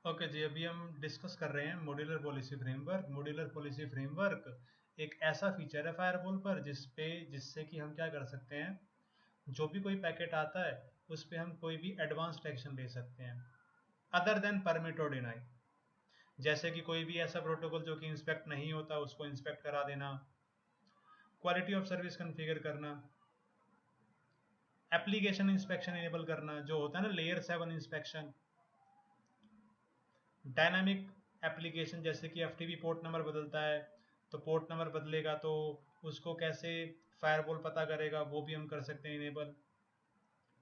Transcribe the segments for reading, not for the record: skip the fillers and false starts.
Okay जी, अभी हम discuss कर रहे हैं modular policy framework. Modular policy framework एक ऐसा फीचर है फायरवॉल पर जिससे कि हम क्या कर सकते हैं, जो भी कोई पैकेट आता है उस पे हम कोई भी एडवांस्ड एक्शन ले सकते हैं अदर देन परमिट और डिनाई। जैसे कि कोई भी ऐसा प्रोटोकॉल जो कि इंस्पेक्ट नहीं होता उसको इंस्पेक्ट करा देना, क्वालिटी ऑफ सर्विस कॉन्फ़िगर करना, एप्लीकेशन इंस्पेक्शन इनेबल करना, जो होता है ना लेयर 7 इंस्पेक्शन, डायनामिक एप्लीकेशन जैसे कि एफटीपी पोर्ट नंबर बदलता है तो पोर्ट नंबर बदलेगा तो उसको कैसे फायरवॉल पता करेगा, वो भी हम कर सकते हैं इनेबल।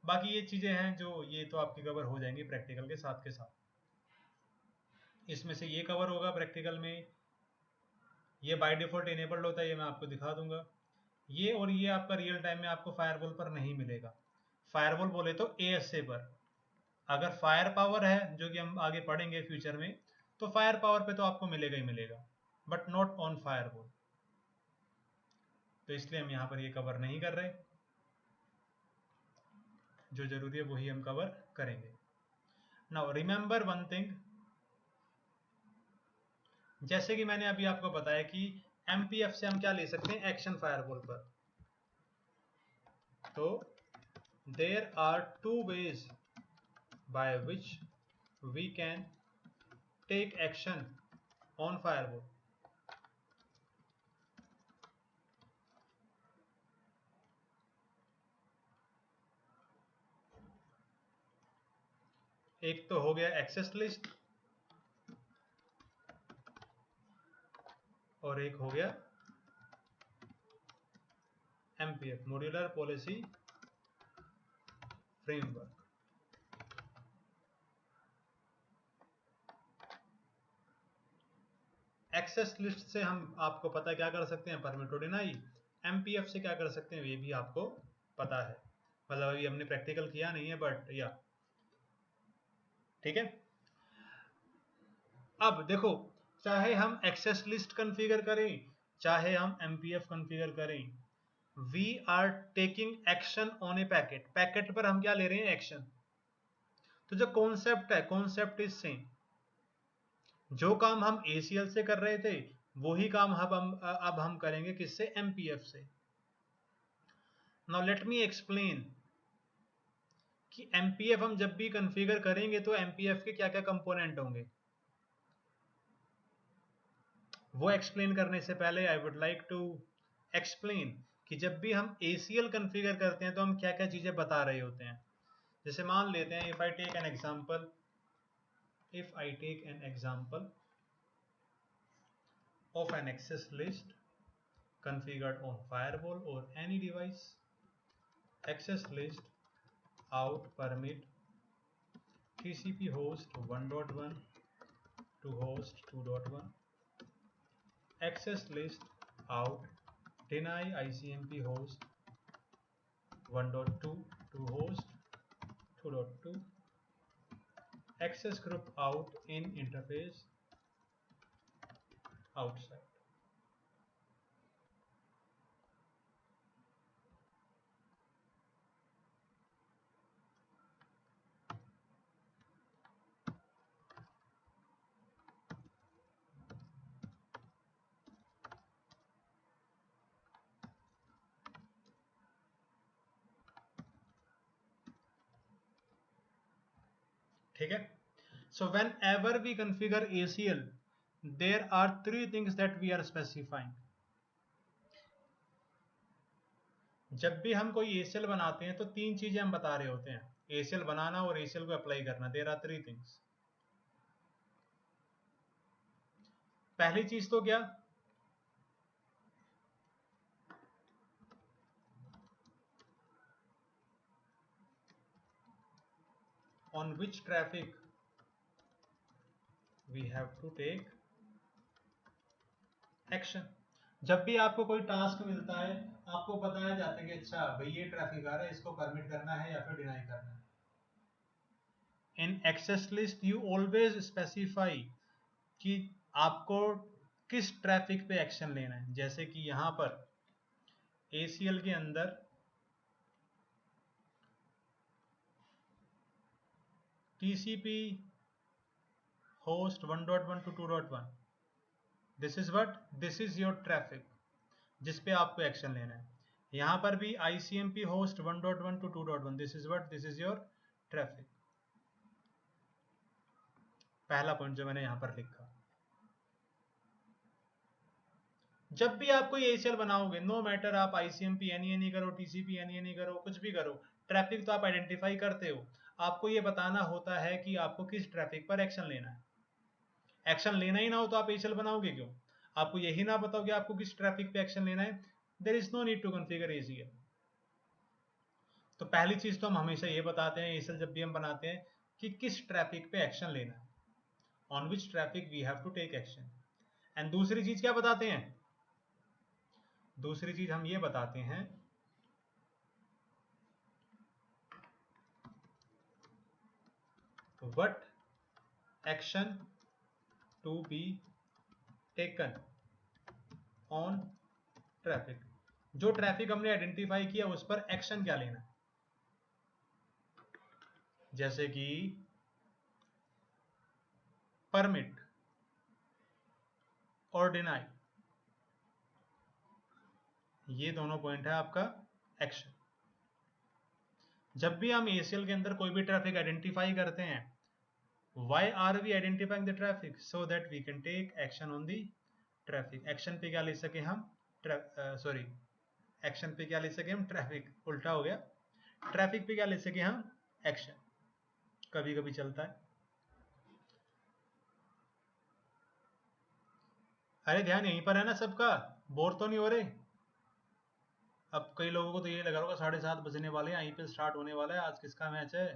बाकी ये चीज़ें हैं जो ये तो आपकी कवर हो जाएंगी प्रैक्टिकल के साथ। इसमें से ये कवर होगा प्रैक्टिकल में, ये बाय डिफॉल्ट इनेबल्ड होता है, ये मैं आपको दिखा दूंगा। ये और ये आपका रियल टाइम में आपको फायरवॉल पर नहीं मिलेगा। फायरवॉल बोले तो एएसए पर। अगर फायर पावर है जो कि हम आगे पढ़ेंगे फ्यूचर में, तो फायर पावर पे तो आपको मिलेगा ही मिलेगा, बट नॉट ऑन फायरवॉल। तो इसलिए हम यहाँ पर ये कवर नहीं कर रहे, जो जरूरी है वही हम कवर करेंगे। नाउ रिमेंबर वन थिंग, जैसे कि मैंने अभी आपको बताया कि एमपीएफ से हम क्या ले सकते हैं एक्शन फायरवॉल पर। तो there are two ways by which we can take action on firewall. एक तो हो गया एक्सेस लिस्ट और एक हो गया MPF modular policy framework. Access list से हम आपको पता क्या कर सकते हैं, परमिट और डिनाई। एमपीएफ से क्या कर सकते हैं ये भी आपको पता है, मतलब अभी हमने प्रैक्टिकल किया नहीं है बट या ठीक है। अब देखो, चाहे हम एक्सेस लिस्ट कॉन्फ़िगर करें चाहे हम एमपीएफ कॉन्फ़िगर करें, we are taking action on a packet. Packet पर हम क्या ले रहे हैं, एक्शन। तो जो कॉन्सेप्ट है, कॉन्सेप्ट इज सेम। जो काम हम एसीएल से कर रहे थे वही काम अब हम करेंगे किससे, एमपीएफ से। नाउ लेट मी एक्सप्लेन कि एमपीएफ हम जब भी कॉन्फ़िगर करेंगे तो एमपीएफ के क्या क्या कंपोनेंट होंगे। वो एक्सप्लेन करने से पहले I would like to explain कि जब भी हम एसीएल कॉन्फ़िगर करते हैं तो हम क्या क्या चीजें बता रहे होते हैं। जैसे मान लेते हैं, if I take an example of an access list configured on firewall or any device, access list out permit TCP host 1.1 to host 2.1, access list out deny ICMP host 1.2 to host 2.2, access group out in interface outside। ठीक है। So whenever we configure ACL, there are three things that we are specifying. जब भी हम कोई ACL बनाते हैं तो तीन चीजें हम बता रहे होते हैं, ACL बनाना और ACL को अप्लाई करना। There are three things. पहली चीज तो क्या, on which traffic we have to take action। जब भी आपको कोई टास्क मिलता है आपको बताया जाता है कि अच्छा भाई ये ट्रैफिक आ रहा है, इसको परमिट करना है या फिर डिनाई करना है। In excess list you always specify कि आपको किस ट्रैफिक पे एक्शन लेना है। जैसे कि यहां पर ACL के अंदर TCP host 1.1 to 2.1. This is what? This is your traffic जिस पे आपको एक्शन लेना है. यहाँ पर भी ICMP host 1.1 to 2.1. This is what? This is your traffic. पहला पॉइंट जो मैंने यहाँ पर लिखा. जब भी आप कोई ACL बनाओगे, नो मैटर आप ICMP नहीं करो, TCP नहीं करो, कुछ भी करो, ट्रैफिक तो आप आइडेंटिफाई करते हो. आपको ये बताना होता है कि आपको किस ट्रैफिक पर एक्शन लेना है. एक्शन लेना ही ना हो तो आप ACL बनाओगे क्यों? आपको यही ना बताओ कि आपको किस ट्रैफिक पे एक्शन लेना है, there is no need to configure ACL. तो पहली चीज तो हम हमेशा ये बताते हैं ACL जब भी हम बनाते हैं कि किस ट्रैफिक पे एक्शन लेना है, on which traffic we have to take action. And दूसरी चीज क्या बताते हैं? दूसरी चीज हम ये बताते हैं what action to be taken on traffic. जो ट्रैफिक हमने आइडेंटिफाई किया उस पर एक्शन क्या लेना है. जैसे कि परमिट और डिनाई, ये दोनों पॉइंट है आपका एक्शन. जब भी हम ACL के अंदर कोई भी ट्रैफिक आइडेंटिफाई करते हैं, why are we identifying the traffic? So that we can take action on the traffic. Action पे क्या ले सके हम? एक्शन पे क्या ले सके हम? ट्रैफिक. उल्टा हो गया. ट्रैफिक पे क्या ले सके हम? एक्शन. कभी कभी चलता है. अरे ध्यान यहीं पर है ना सबका, बोर तो नहीं हो रहे? अब कई लोगों को तो ये लगा होगा 7:30 बजने वाले हैं, IPL स्टार्ट होने वाला है, आज किसका मैच है?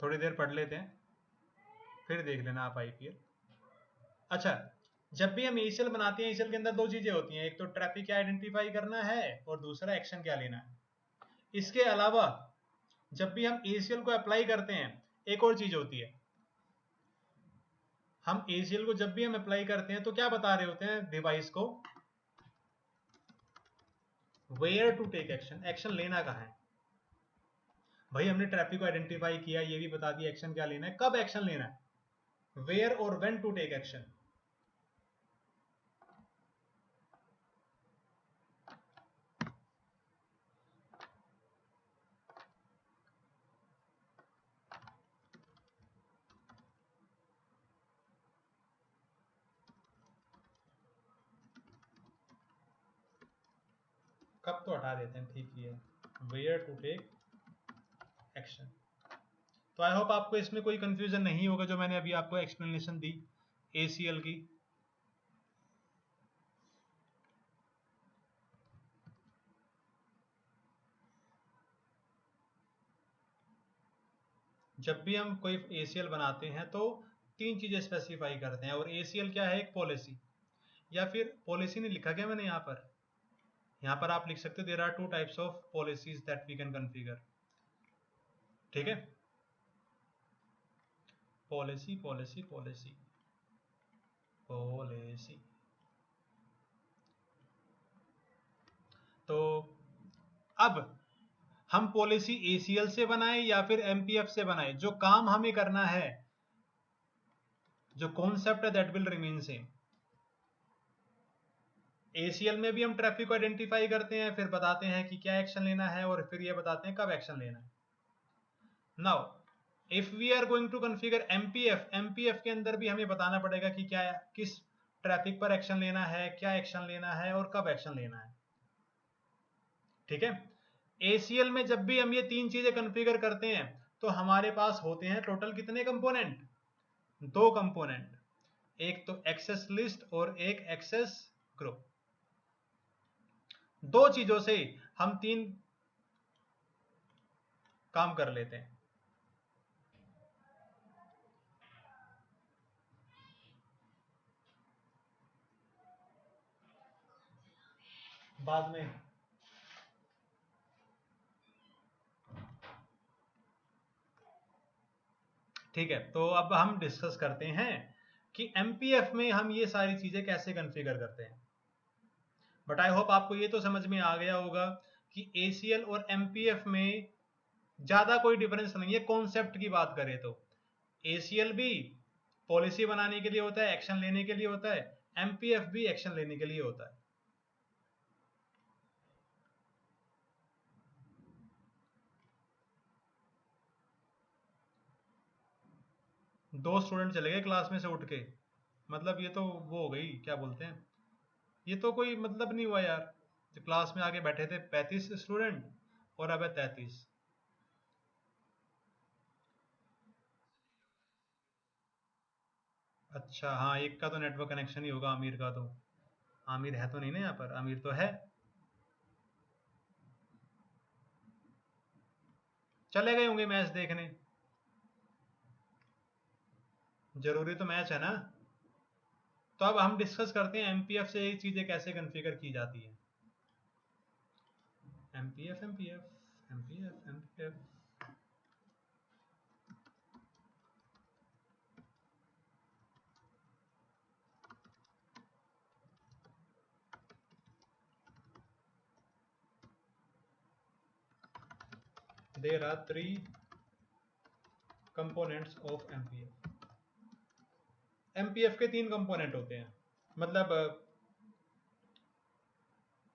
थोड़ी देर पढ़ लेते हैं, फिर देख लेना आप IPL. अच्छा, जब भी हम ACL बनाते हैं, ACL के अंदर दो चीजें होती हैं, एक तो ट्रैफिक क्या आइडेंटिफाई करना है और दूसरा एक्शन क्या लेना है. इसके अलावा जब भी हम ACL को अप्लाई करते हैं, एक और चीज होती है. हम ACL को जब भी हम अप्लाई करते हैं तो क्या बता रहे होते हैं डिवाइस को? Where to take action. Action लेना कहाँ है भाई? हमने ट्रैफिक को आइडेंटिफाई किया, ये भी बता दिया एक्शन क्या लेना है, कब एक्शन लेना है, वेयर और व्हेन टू टेक एक्शन. कब तो हटा देते हैं, ठीक ही है. Where to take action. तो आई होप आपको इसमें कोई कंफ्यूजन नहीं होगा जो मैंने अभी आपको एक्सप्लेनेशन दी ACL की. जब भी हम कोई ACL बनाते हैं तो तीन चीजें स्पेसिफाई करते हैं, और ACL क्या है? एक पॉलिसी. या फिर पॉलिसी नहीं लिखा क्या मैंने यहाँ पर? यहाँ पर आप लिख सकते हो there are 2 types of policies that we can configure. ठीक है, पॉलिसी पॉलिसी पॉलिसी पॉलिसी. तो अब हम पॉलिसी ACL से बनाए या फिर MPF से बनाए, जो काम हमें करना है, जो कॉन्सेप्ट है that will remain same. ACL में भी हम ट्रैफिक को आइडेंटिफाई करते हैं, फिर बताते हैं कि क्या एक्शन लेना है और फिर ये बताते हैं कब एक्शन लेना है. Now if we are going to configure MPF के अंदर भी हमें बताना पड़ेगा कि क्या, किस ट्रैफिक पर एक्शन लेना है, क्या एक्शन लेना है और कब एक्शन लेना है. ठीक है. ACL में जब भी हम ये तीन चीजें कॉन्फ़िगर करते हैं तो हमारे पास होते हैं टोटल कितने कंपोनेंट? 2 कंपोनेंट. एक तो एक्सेस लिस्ट और एक एक्सेस ग्रुप. दो चीजों से हम तीन काम कर लेते हैं. बाद में ठीक है. तो अब हम डिस्कस करते हैं कि MPF में हम ये सारी चीजें कैसे कॉन्फ़िगर करते हैं. बट आई होप आपको ये तो समझ में आ गया होगा कि ACL और MPF में ज़्यादा कोई डिफरेंस नहीं है कॉन्सेप्ट की बात करें तो। ACL भी पॉलिसी बनाने के लिए होता है, एक्शन लेने के लिए होता है, MPF भी एक्शन लेने के लिए होता है। दो स्टूडेंट चले गए क्लास में से उठ के, मतलब ये तो वो हो गई, क्या बोलते हैं, ये तो कोई मतलब नहीं हुआ यार। जो क्लास में आके बैठे थे 35 स्टूडेंट और अब है 33। अच्छा हाँ, एक का तो नेटवर्क कनेक्शन ही होगा, आमिर का तो। आमिर है तो नहीं ना यहाँ पर, आमिर तो है। चले गए होंगे मैच देखने, जरूरी तो मैच है ना। तो अब हम डिस्कस करते हैं MPF से ये चीज़ें कैसे कॉन्फ़िगर की जाती हैं। MPF MPF MPF MPF there are three components of MPF। MPF के तीन कंपोनेंट होते हैं, मतलब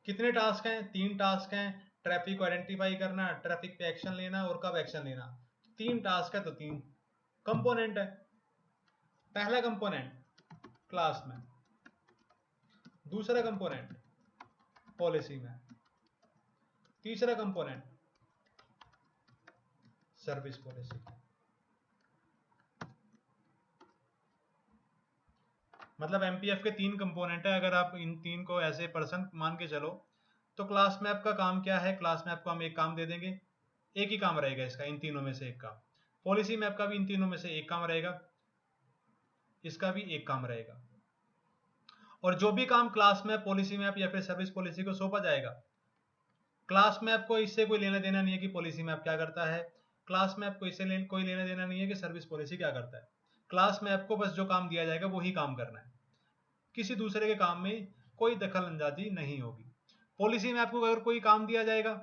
कितने टास्क हैं, तीन टास्क हैं। ट्रैफिक को आइडेंटिफाई करना, ट्रैफिक पे एक्शन लेना और कब एक्शन लेना। तीन टास्क है तो तीन कंपोनेंट है। पहला कंपोनेंट क्लास में, दूसरा कंपोनेंट पॉलिसी में, तीसरा कंपोनेंट सर्विस पॉलिसी। मतलब MPF के तीन कंपोनेंट है। अगर आप इन तीन को ऐसे पर्सन मान के चलो तो क्लास मैप का काम क्या है, क्लास मैप को हम एक काम दे देंगे, एक ही काम रहेगा इसका, इन तीनों में से एक काम। पॉलिसी मैप का भी इन तीनों में से एक काम रहेगा, इसका भी एक काम रहेगा। और जो भी काम क्लास मैप, पॉलिसी मैप या फिर सर्विस पॉलिसी को सौंपा जाएगा, क्लास मैप को इससे कोई लेना देना नहीं है कि पॉलिसी मैप क्या करता है, क्लास मैप को इससे कोई लेना देना नहीं है कि सर्विस पॉलिसी क्या करता है। क्लास मैप को बस जो काम दिया जाएगा वही काम करना है, किसी दूसरे के काम में कोई दखल अंदाजी नहीं होगी। पॉलिसी मैप को अगर कोई काम दिया जाएगा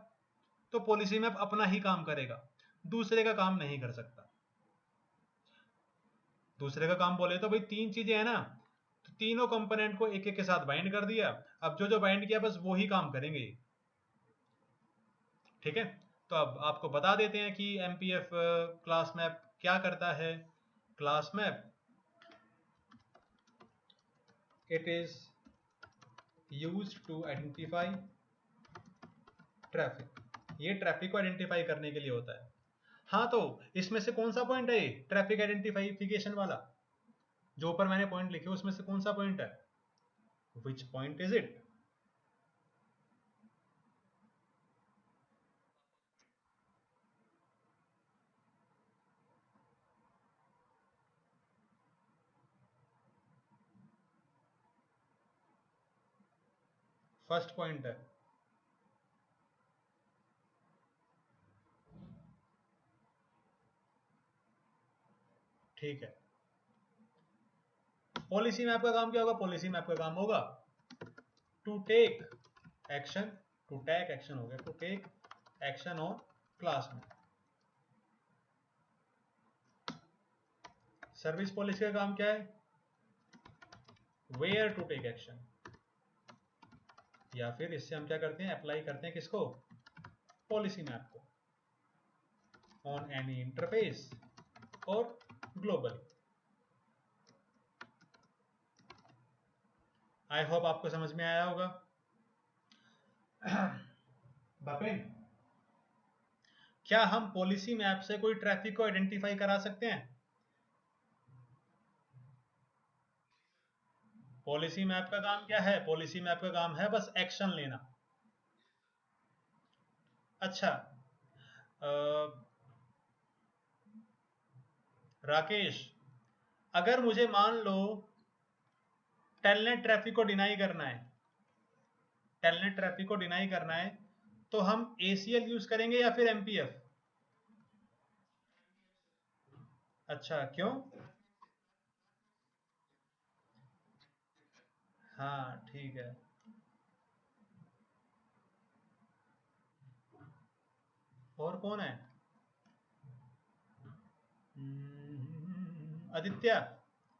तो पॉलिसी मैप अपना ही काम करेगा, दूसरे का काम नहीं कर सकता। दूसरे का काम बोले तो भाई तीन चीजें हैं ना, तो तीनों कंपोनेंट को एक एक के साथ बाइंड कर दिया, अब जो जो बाइंड किया बस वो ही काम करेंगे। ठीक है, तो अब आपको बता देते हैं कि MPF क्लास मैप क्या करता है। Class map, it is used to identify traffic. ये ट्रैफिक को आइडेंटिफाई करने के लिए होता है। हाँ, तो इसमें से कौन सा पॉइंट है, ट्रैफिक आइडेंटिफिकेशन वाला जो ऊपर मैंने पॉइंट लिखे, उसमें से कौन सा पॉइंट है, which point is it. First point है। ठीक है, पॉलिसी मैप का काम क्या होगा, पॉलिसी मैप का काम होगा to take action, to take action हो गया, to take action on class में। सर्विस पॉलिसी का काम क्या है, वेयर टू टेक एक्शन, या फिर इससे हम क्या करते हैं, अप्लाई करते हैं किसको, पॉलिसी मैप को, ऑन एनी इंटरफेस और ग्लोबली। आई होप आपको समझ में आया होगा। बपिन, क्या हम पॉलिसी मैप से कोई ट्रैफिक को आइडेंटिफाई करा सकते हैं। पॉलिसी मैप का काम क्या है, पॉलिसी मैप का काम है बस एक्शन लेना। अच्छा, अ, राकेश, अगर मुझे मान लो टेलनेट ट्रैफिक को डिनाई करना है, टेलनेट ट्रैफिक को डिनाई करना है, तो हम ACL यूज करेंगे या फिर MPF। अच्छा, क्यों। हाँ ठीक है। और कौन है? आदित्य,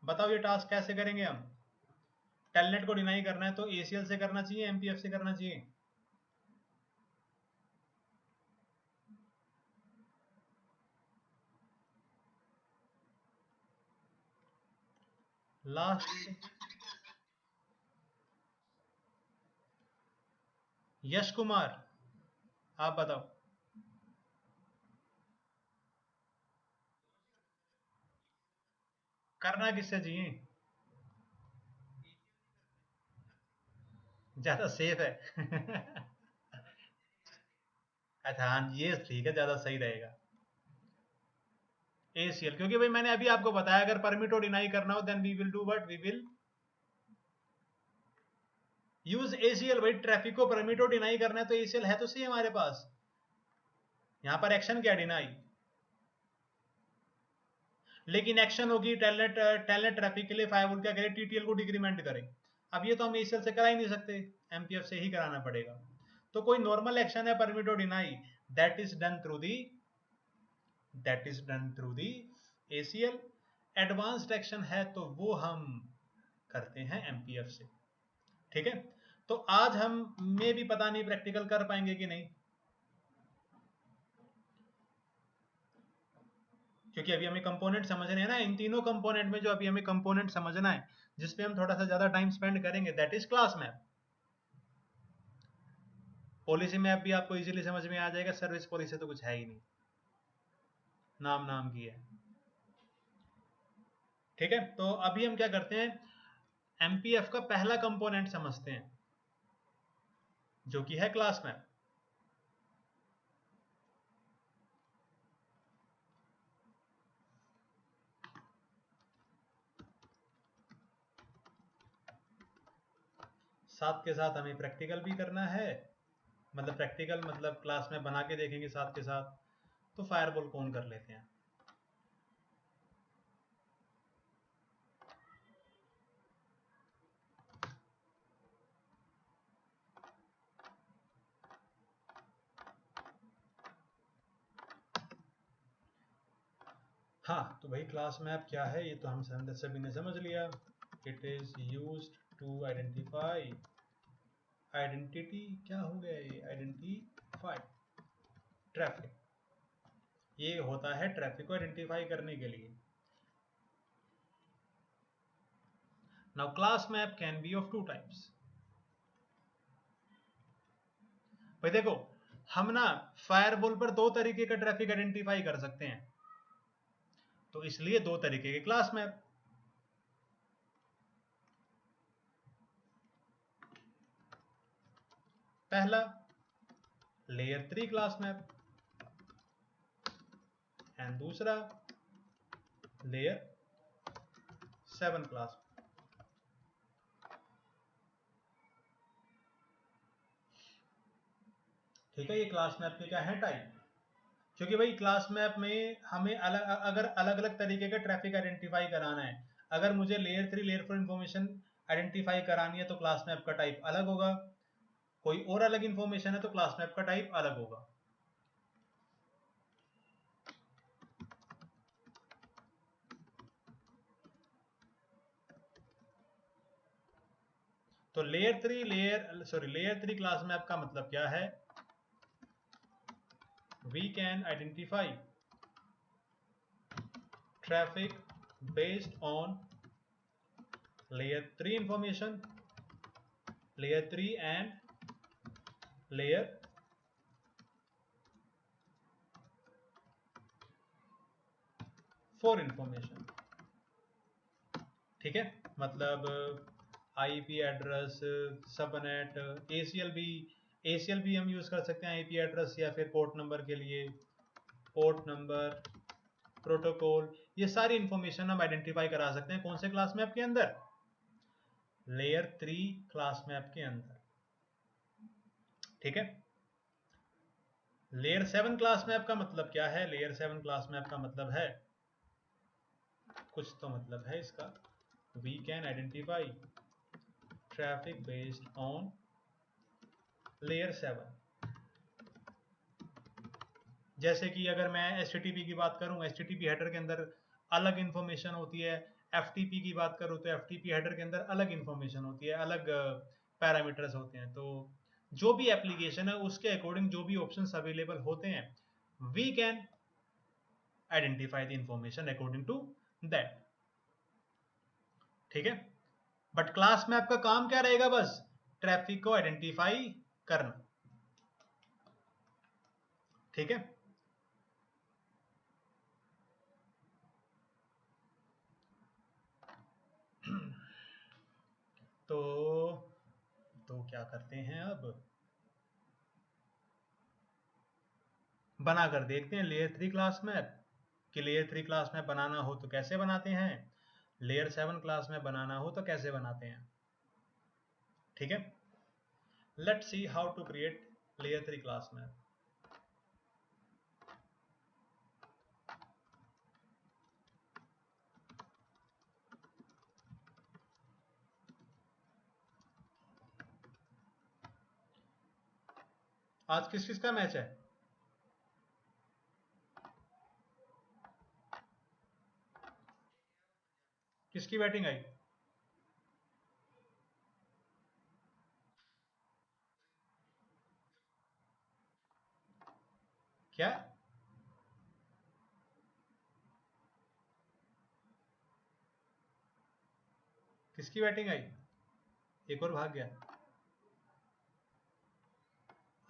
बताओ ये टास्क कैसे करेंगे हम? टेलनेट को डिनाई करना है तो ACL से करना चाहिए, MPF से करना चाहिए? लास्ट यश कुमार, आप बताओ। करना किससे चाहिए? ज्यादा सेफ है। अच्छा हाँ, ये ठीक है, ज्यादा सही रहेगा ACL, क्योंकि भाई मैंने अभी आपको बताया अगर परमिट और डिनाई करना हो then we will do what, we will use ACL। भाई ट्रैफिक को परमिट और डिनाई करना है तो ACL है तो सही हमारे पास। यहां पर एक्शन क्या, डिनाई, लेकिन एक्शन होगी टेलनेट, टेलनेट ट्रैफिक के लिए फायरवॉल क्या करे, TTL को डिक्रीमेंट करे। अब ये तो हम ACL से करा ही नहीं सकते, MPF से ही कराना पड़ेगा। तो कोई नॉर्मल एक्शन है परमिट और deny, that is done through the ACL। Advanced action है तो वो हम करते हैं MPF से। ठीक है, तो आज हम में भी पता नहीं प्रैक्टिकल कर पाएंगे कि नहीं, क्योंकि अभी हमें कंपोनेंट समझने हैं ना। इन तीनों कंपोनेंट में जो अभी हमें कंपोनेंट समझना है, जिसपे हम थोड़ा सा ज्यादा टाइम स्पेंड करेंगे, that is class map. Policy map भी आपको इजीली समझ में आ जाएगा, सर्विस पॉलिसी तो कुछ है ही नहीं, नाम नाम की है। ठीक है, तो अभी हम क्या करते हैं, MPF का पहला कंपोनेंट समझते हैं जो कि है क्लास मैप। साथ के साथ हमें प्रैक्टिकल भी करना है, मतलब प्रैक्टिकल मतलब क्लास में बना के देखेंगे साथ के साथ। तो फायरवॉल कौन कर लेते हैं। हाँ, तो भाई क्लास मैप क्या है ये तो हम सभी ने समझ लिया। It is used to identify, identity क्या हो गया ये, आइडेंटिफाई ट्रैफिक, ये होता है ट्रैफिक को आइडेंटिफाई करने के लिए। Now class map can be of two types. भाई देखो, हम ना फायरवॉल पर दो तरीके का ट्रैफिक आइडेंटिफाई कर सकते हैं, तो इसलिए दो तरीके के क्लास मैप। पहला लेयर 3 क्लास मैप एंड दूसरा लेयर 7 क्लास। ठीक है, ये क्लास मैप के क्या है, टाइप। क्योंकि भाई क्लास मैप में हमें अगर अलग अलग तरीके का ट्रैफिक आइडेंटिफाई कराना है, अगर मुझे लेयर 3 लेयर 4 इंफॉर्मेशन आइडेंटिफाई करानी है तो क्लास मैप का टाइप अलग होगा, कोई और अलग इंफॉर्मेशन है तो क्लास मैप का टाइप अलग होगा। तो लेयर 3 क्लास मैप का मतलब क्या है, we can identify traffic based on layer 3 information, layer 3 and layer 4 information। ठीक है, मतलब IP एड्रेस, सबनेट, ACL भी हम यूज कर सकते हैं IP एड्रेस, या फिर पोर्ट नंबर के लिए पोर्ट नंबर, प्रोटोकॉल, ये सारी इंफॉर्मेशन हम आइडेंटिफाई करा सकते हैं कौन से क्लास मैप के अंदर, लेयर 3 क्लास मैप के अंदर। ठीक है, लेयर 7 क्लास मैप का मतलब क्या है, लेयर 7 क्लास मैप का मतलब है, कुछ तो मतलब है इसका, we can identify traffic based on layer 7, जैसे कि अगर मैं HTTP की बात करूं, HTTP हेडर के अंदर अलग इंफॉर्मेशन होती है। FTP की बात करूं तो FTP हेडर के अंदर अलग इंफॉर्मेशन होती है, अलग पैरामीटर्स होते हैं। तो जो भी एप्लीकेशन है उसके अकॉर्डिंग जो भी ऑप्शंस अवेलेबल होते हैं, we can identify the information according to that. ठीक है, बट क्लास मैप का काम क्या रहेगा? बस ट्रैफिक को आइडेंटिफाई करना। ठीक है, तो क्या करते हैं अब, बना कर देखते हैं लेयर 3 क्लास मैप। कि लेयर 3 क्लास मैप बनाना हो तो कैसे बनाते हैं, लेयर 7 क्लास मैप बनाना हो तो कैसे बनाते हैं। ठीक है, let's see how to create layer 3 class map. आज किस किस का मैच है? किसकी बैटिंग आई? क्या? किसकी बैटिंग आई? एक और भाग गया।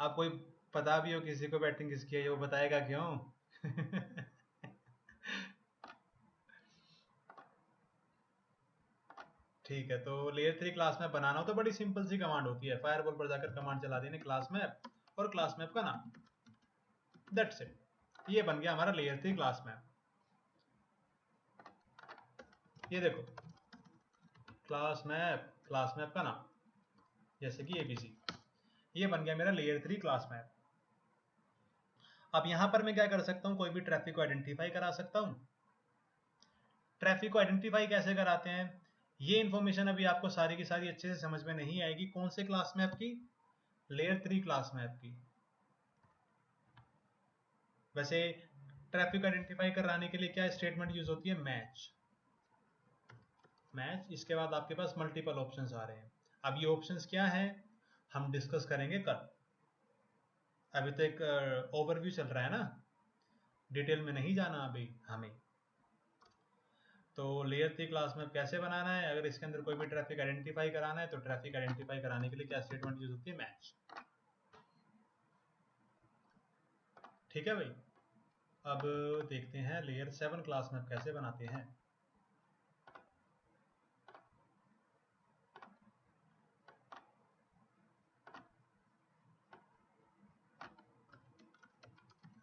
आप कोई पता भी हो किसी को बैटिंग किसकी है, वो बताएगा क्यों? ठीक है, तो लेयर 3 क्लास मैप बनाना हो तो बड़ी सिंपल सी कमांड होती है, फायरवॉल पर जाकर कमांड चला देने क्लास मैप और क्लास मैप का नाम, दैट्स इट। ये बन गया हमारा लेयर 3 क्लास मैप। ये देखो, क्लास मैप का नाम जैसे कि ABC, ये बन गया मेरा लेयर 3 क्लास मैप। अब यहां पर मैं क्या कर सकता हूं, कोई भी ट्रैफिक को आइडेंटिफाई करा सकता हूं। ट्रैफिक को आइडेंटिफाई कैसे कराते हैं, ये इंफॉर्मेशन अभी आपको सारी की सारी अच्छे से समझ में नहीं आएगी। कौन से क्लास मैप की? लेयर 3 क्लास मैप की। वैसे ट्रैफिक आइडेंटिफाई कराने के लिए क्या स्टेटमेंट यूज होती है? मैच। इसके बाद आपके पास मल्टीपल ऑप्शंस आ रहे हैं। अब ये ऑप्शंस क्या हैं, हम डिस्कस करेंगे कल। अभी तो एक ओवरव्यू चल रहा है ना, डिटेल में नहीं जाना अभी हमें। तो लेयर 3 क्लास में कैसे बनाना है, अगर इसके अंदर कोई भी ट्रैफिक आइडेंटिफाई कराना है तो ट्रैफिक आइडेंटिफाई कराने के लिए क्या स्टेटमेंट यूज होती है? मैच। ठीक है भाई, अब देखते हैं लेयर 7 क्लास में कैसे बनाते हैं।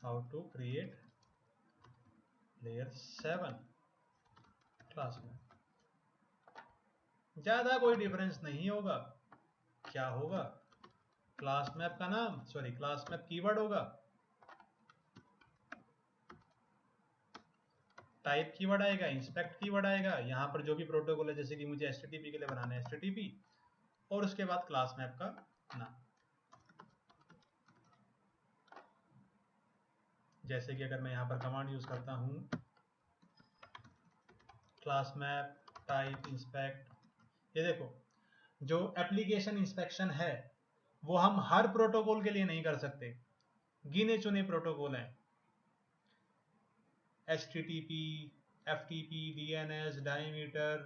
How to create layer 7 class में। ज्यादा कोई डिफरेंस नहीं होगा। क्या होगा? क्लास मैप का नाम, सॉरी क्लास मैप कीवर्ड होगा, टाइप कीवर्ड आएगा, इंस्पेक्ट कीवर्ड आएगा, यहाँ पर जो भी प्रोटोकॉल है, जैसे कि मुझे HTTP के लिए बनाना है HTTP, और उसके बाद क्लास मैप का नाम। जैसे कि अगर मैं यहाँ पर कमांड यूज करता हूँ क्लास मैप टाइप इंस्पेक्ट, ये देखो जो एप्लीकेशन इंस्पेक्शन है वो हम हर प्रोटोकॉल के लिए नहीं कर सकते, गिने चुने प्रोटोकॉल हैं। HTTP, FTP, DNS, डायमीटर,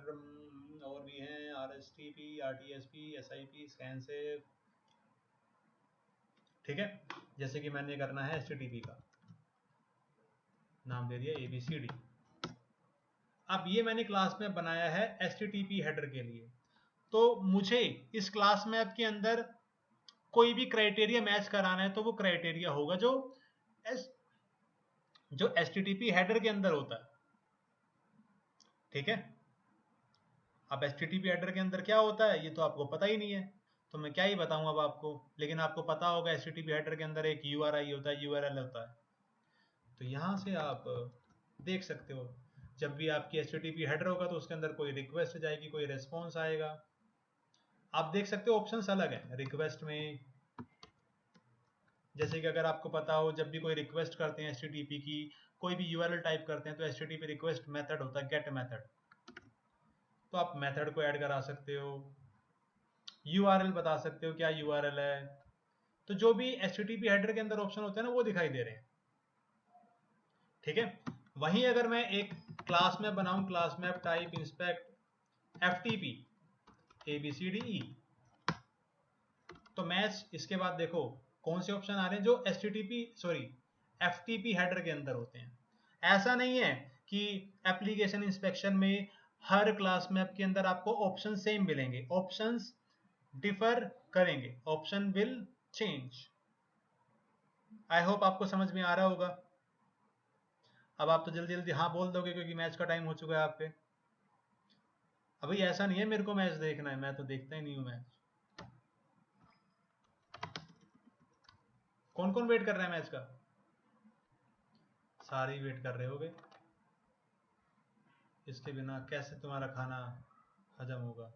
और भी हैं RSTP, RTSP, SIP, ScanSafe। ठीक है, जैसे कि मैंने करना है HTTP का नाम दे दिया ABCD। अब ये मैंने क्लास मैप बनाया है HTTP हेडर के लिए, तो मुझे इस क्लास मैप के अंदर कोई भी क्राइटेरिया मैच कराना है तो वो क्राइटेरिया होगा जो HTTP हेडर के अंदर होता है। ठीक है, अब HTTP हेडर के अंदर क्या होता है ये तो आपको पता ही नहीं है, तो मैं क्या ही बताऊं अब आपको। लेकिन आपको पता होगा HTTP हेडर के अंदर एक URI होता है, URL होता है। तो यहां से आप देख सकते हो, जब भी आपकी HTTP हेडर होगा तो उसके अंदर कोई रिक्वेस्ट जाएगी, कोई रेस्पॉन्स आएगा। आप देख सकते हो ऑप्शंस अलग है, रिक्वेस्ट में जैसे कि अगर आपको पता हो, जब भी कोई रिक्वेस्ट करते हैं HTTP की, कोई भी URL टाइप करते हैं, तो HTTP रिक्वेस्ट मेथड होता है गेट मेथड, तो आप मेथड को ऐड करा सकते हो। URL बता सकते हो क्या URL है। तो जो भी HTTP हेडर के अंदर ऑप्शन होते हैं ना, वो दिखाई दे रहे हैं। ठीक है। वहीं अगर मैं एक क्लास मैप बनाऊं, class map type inspect FTP ABCDE, तो मैच, इसके बाद देखो कौन से ऑप्शन आ रहे हैं जो FTP हेडर के अंदर होते हैं। ऐसा नहीं है कि एप्लीकेशन इंस्पेक्शन में हर क्लास मैप के अंदर आपको ऑप्शन सेम मिलेंगे, ऑप्शंस डिफर करेंगे, option will change. I hope आपको समझ में आ रहा होगा। अब आप तो जल्दी जल्दी हाँ बोल दोगे क्योंकि मैच का टाइम हो चुका है आप पे। अभी ऐसा नहीं है मेरे को मैच देखना है, मैं तो देखता ही नहीं हूँ मैच। कौन कौन वेट कर रहा है मैच का? सारे वेट कर रहे होगे। इसके बिना कैसे तुम्हारा खाना हजम होगा?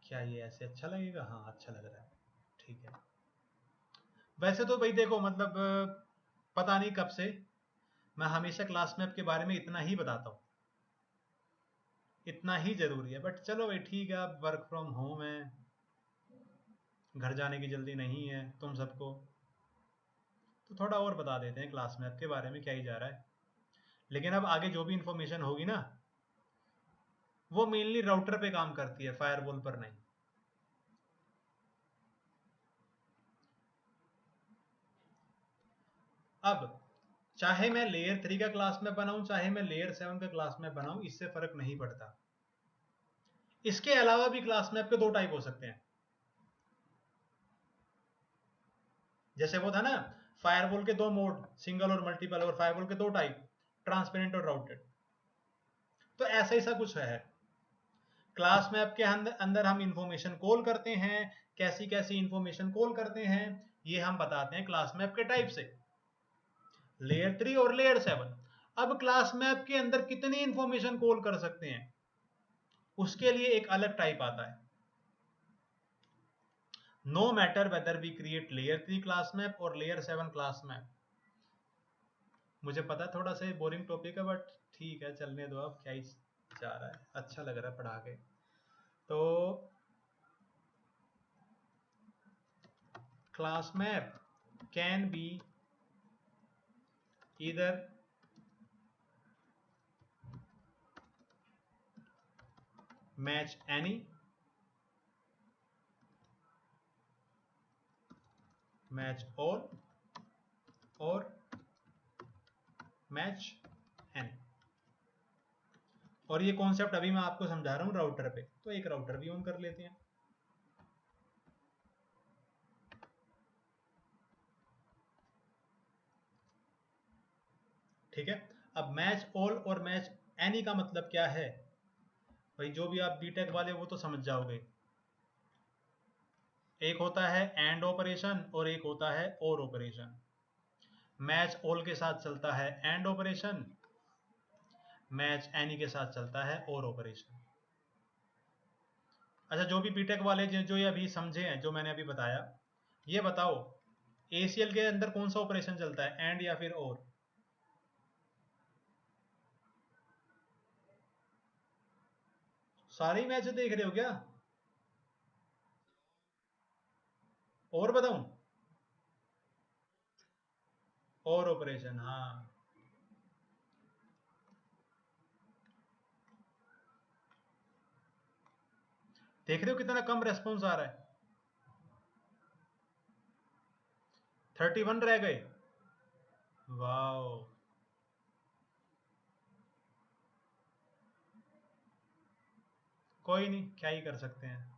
क्या ये ऐसे अच्छा लगेगा? हाँ अच्छा लग रहा है, ठीक है। वैसे तो भाई देखो, मतलब पता नहीं कब से मैं हमेशा क्लास मैप के बारे में इतना ही बताता हूँ, इतना ही जरूरी है। बट चलो भाई ठीक है, अब वर्क फ्रॉम होम है, घर जाने की जल्दी नहीं है तुम सबको, तो थोड़ा और बता देते हैं क्लास मैप के बारे में क्या ही जा रहा है। लेकिन अब आगे जो भी इंफॉर्मेशन होगी ना, वो मेनली राउटर पे काम करती है, फायरवॉल पर नहीं। अब चाहे मैं लेयर 3 का क्लास में बनाऊं, चाहे मैं लेयर 7 का क्लास में बनाऊं, इससे फर्क नहीं पड़ता। इसके अलावा भी क्लास मैप के दो टाइप हो सकते हैं। जैसे वो था ना, फायरवॉल के दो मोड, सिंगल और मल्टीपल, और फायरवॉल के दो टाइप, ट्रांसपेरेंट और राउटेड। तो ऐसा ही सा कुछ है। क्लास मैप के अंदर हम इंफॉर्मेशन कॉल करते हैं, कैसी कैसी इंफॉर्मेशन कॉल करते हैं, ये हम बताते हैं क्लास मैप के टाइप से। लेयर 3 और लेयर 7। अब क्लास मैप के अंदर कितनी इंफॉर्मेशन कॉल कर सकते हैं, उसके लिए एक अलग टाइप आता है। No matter whether we create layer 3 class map और लेयर 7 क्लास मैप। मुझे पता है थोड़ा सा बोरिंग टॉपिक है, बट ठीक है चलने दो, अब क्या ही जा रहा है, अच्छा लग रहा है पढ़ा के। तो class map can be either match any, match all, और मैच एनी। और ये कॉन्सेप्ट अभी मैं आपको समझा रहा हूँ राउटर पे, तो एक राउटर भी ऑन कर लेते हैं। ठीक है। अब मैच ऑल और मैच एनी का मतलब क्या है भाई? जो भी आप बीटेक वाले वो तो समझ जाओगे। एक होता है एंड ऑपरेशन और एक होता है और ऑपरेशन। मैच ऑल के साथ चलता है एंड ऑपरेशन, मैच एनी के साथ चलता है और ऑपरेशन। अच्छा, जो भी बीटेक वाले जो ये अभी समझे हैं जो मैंने अभी बताया, ये बताओ ACL के अंदर कौन सा ऑपरेशन चलता है, एंड या फिर और? सारे ही मैच देख रहे हो क्या? और बताऊं? और ऑपरेशन, हाँ। देख रहे हो कितना कम रेस्पॉन्स आ रहा है? 31 रह गए। वाओ। कोई नहीं, क्या ही कर सकते हैं।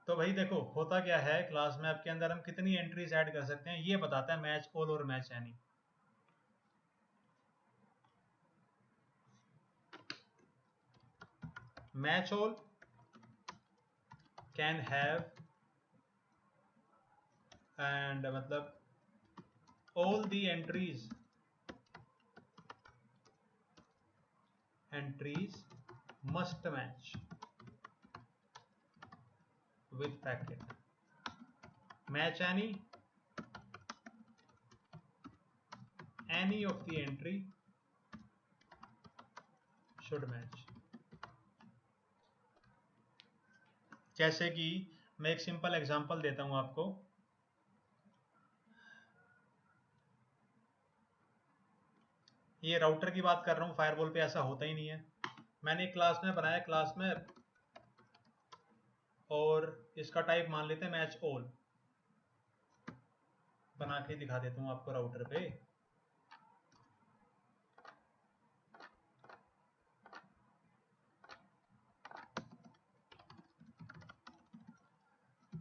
तो भाई देखो होता क्या है, क्लास मैप के अंदर हम कितनी एंट्रीज ऐड कर सकते हैं, ये बताता है मैच ऑल और match any. Match all can have, and मतलब all the entries entries must match with bracket. Match any of the entry should match. जैसे कि मैं एक सिंपल एग्जांपल देता हूं आपको। ये राउटर की बात कर रहा हूं, फायरवॉल पे ऐसा होता ही नहीं है। मैंने एक क्लास में बनाया क्लास में, और इसका टाइप मान लेते हैं मैच ऑल। बना के दिखा देता हूं आपको राउटर पे।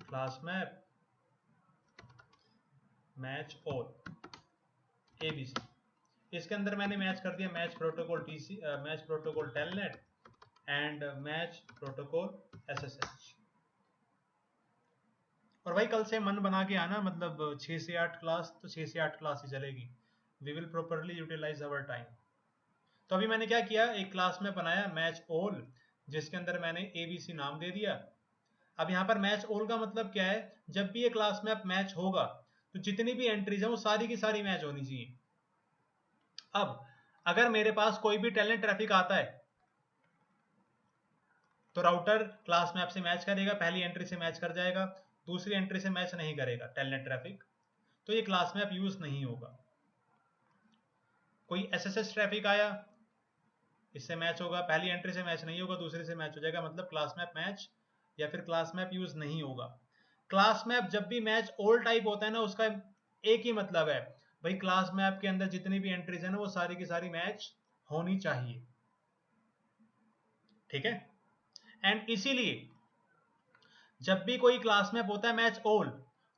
Class map match all ABC, इसके अंदर मैंने मैच कर दिया match protocol TC, match protocol telnet and match protocol SSH। और भाई कल से मन बना के आना, मतलब 6 से 8 क्लास, तो 6 से 8 क्लास ही चलेगी। We will properly utilise our time. तो अभी मैंने क्या किया, एक क्लास में बनाया मैच ऑल, जिसके अंदर मैंने ABC नाम दे दिया। अब यहाँ पर मैच ऑल का मतलब क्या है, जब भी ये क्लास में मैच होगा तो जितनी भी एंट्रीज है वो सारी की सारी मैच होनी चाहिए। अब अगर मेरे पास कोई भी टेलनेट ट्रैफिक आता है तो राउटर क्लास मैप से मैच करेगा, पहली एंट्री से मैच कर जाएगा, दूसरी एंट्री से मैच नहीं करेगा टेलनेट ट्रैफिक, तो ये क्लास मैप यूज नहीं होगा। कोई SSH ट्रैफिक आया, इससे मैच होगा, पहली एंट्री से मैच नहीं होगा, दूसरे से मैच हो जाएगा, मतलब क्लास मैप मैच या फिर क्लास मैप यूज नहीं होगा। क्लास मैप जब भी मैच ऑल टाइप होता है ना, उसका एक ही मतलब है भाई, क्लास मैप के अंदर जितनी भी एंट्रीज है ना वो सारी की सारी मैच होनी चाहिए। ठीक है, एंड इसीलिए जब भी कोई क्लास मैप होता है मैच ऑल,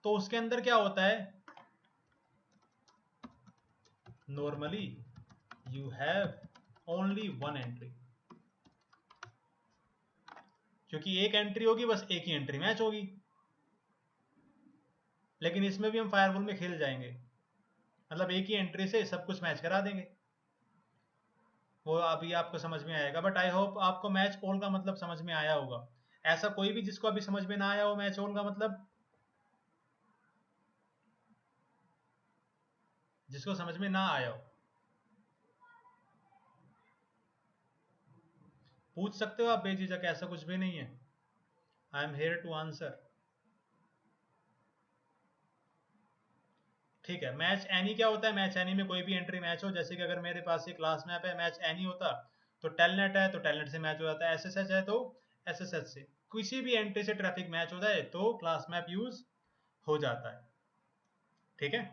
तो उसके अंदर क्या होता है, normally you have only one entry, क्योंकि एक एंट्री होगी, बस एक ही एंट्री मैच होगी। लेकिन इसमें भी हम फायरवॉल में खेल जाएंगे, मतलब एक ही एंट्री से सब कुछ मैच करा देंगे, वो अभी आपको समझ में आएगा। बट आई होप आपको मैच ऑल का मतलब समझ में आया होगा। ऐसा कोई भी जिसको अभी समझ में ना आया हो मैच ऑल का मतलब, जिसको समझ में ना आया हो पूछ सकते हो आप बेझिझक, ऐसा कुछ भी नहीं है। I am here to answer. ठीक है, मैच एनी क्या होता है, मैच एनी में कोई भी एंट्री मैच हो, जैसे कि अगर मेरे पास ये क्लास मैप है, मैच एनी होता तो टेलनेट है तो टेलनेट से मैच हो जाता है, SSH है तो SSH से, किसी भी एंट्री से ट्रैफिक मैच हो जाए तो क्लास मैप यूज हो जाता है। ठीक है,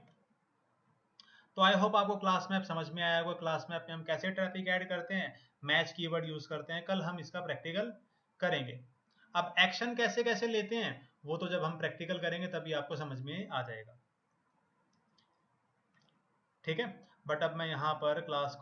तो आई होप आपको क्लास मैप समझ में आया होगा, क्लास मैप में हम कैसे ट्रैफिक ऐड करते हैं, मैच कीवर्ड यूज करते हैं। कल हम इसका प्रैक्टिकल करेंगे। अब एक्शन कैसे कैसे लेते हैं वो तो जब हम प्रैक्टिकल करेंगे तभी आपको समझ में आ जाएगा। ठीक है, बट अब मैं यहाँ पर क्लास